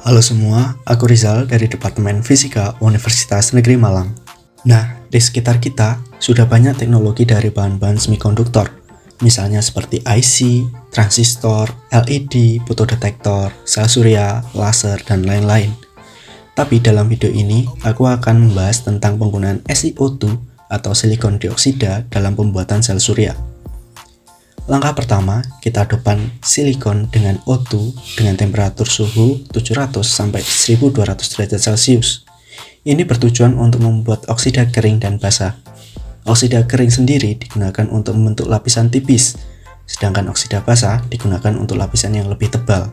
Halo semua, aku Rizal dari Departemen Fisika Universitas Negeri Malang. Nah, di sekitar kita sudah banyak teknologi dari bahan-bahan semikonduktor, misalnya seperti IC, transistor, LED, fotodetektor, sel surya, laser, dan lain-lain. Tapi dalam video ini, aku akan membahas tentang penggunaan SiO2 atau silikon dioksida dalam pembuatan sel surya. Langkah pertama, kita hadapkan silikon dengan O2 dengan temperatur suhu 700 sampai 1200 derajat Celcius. Ini bertujuan untuk membuat oksida kering dan basah. Oksida kering sendiri digunakan untuk membentuk lapisan tipis, sedangkan oksida basah digunakan untuk lapisan yang lebih tebal.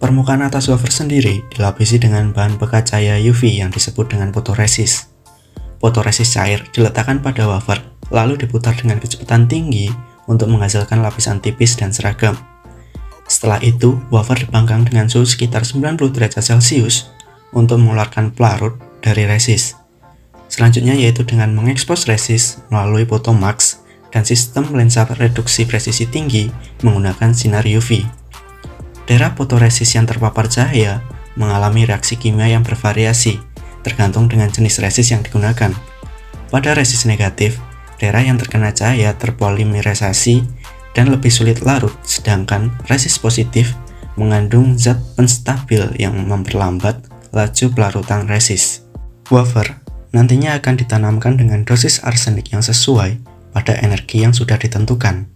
Permukaan atas wafer sendiri dilapisi dengan bahan pekat cahaya UV yang disebut dengan fotoresis. Fotoresis cair diletakkan pada wafer, lalu diputar dengan kecepatan tinggi untuk menghasilkan lapisan tipis dan seragam. Setelah itu, wafer dipanggang dengan suhu sekitar 90 derajat Celcius untuk mengeluarkan pelarut dari resis. Selanjutnya yaitu dengan mengekspos resis melalui photomask dan sistem lensa reduksi presisi tinggi menggunakan sinar UV. Daerah fotoresis yang terpapar cahaya mengalami reaksi kimia yang bervariasi tergantung dengan jenis resis yang digunakan. Pada resis negatif, daerah yang terkena cahaya terpolimerisasi dan lebih sulit larut, sedangkan resis positif mengandung zat penstabil yang memperlambat laju pelarutan resis. Wafer nantinya akan ditanamkan dengan dosis arsenik yang sesuai pada energi yang sudah ditentukan.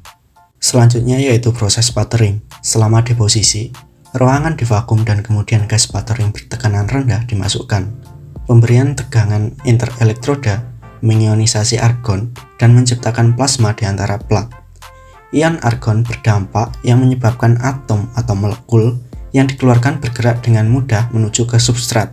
Selanjutnya yaitu proses sputtering. Selama deposisi, ruangan divakum dan kemudian gas sputtering bertekanan rendah dimasukkan. Pemberian tegangan interelektroda mengionisasi argon dan menciptakan plasma di antara plat. Ion argon berdampak yang menyebabkan atom atau molekul yang dikeluarkan bergerak dengan mudah menuju ke substrat,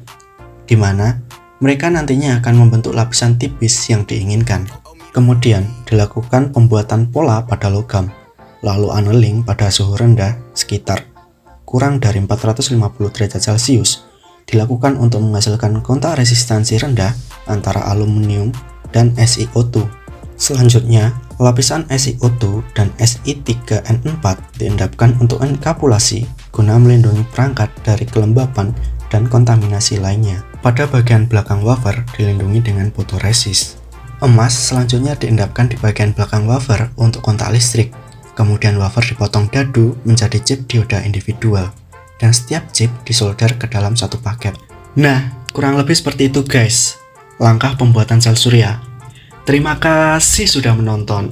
di mana mereka nantinya akan membentuk lapisan tipis yang diinginkan. Kemudian dilakukan pembuatan pola pada logam, lalu annealing pada suhu rendah sekitar kurang dari 450 derajat Celcius dilakukan untuk menghasilkan kontak resistansi rendah antara aluminium dan SiO2. Selanjutnya, lapisan SiO2 dan Si3N4 diendapkan untuk enkapsulasi guna melindungi perangkat dari kelembapan dan kontaminasi lainnya. Pada bagian belakang wafer dilindungi dengan fotoresis. Emas selanjutnya diendapkan di bagian belakang wafer untuk kontak listrik. Kemudian wafer dipotong dadu menjadi chip dioda individual, dan setiap chip disolder ke dalam satu paket. Nah, kurang lebih seperti itu guys, langkah pembuatan sel surya. Terima kasih sudah menonton.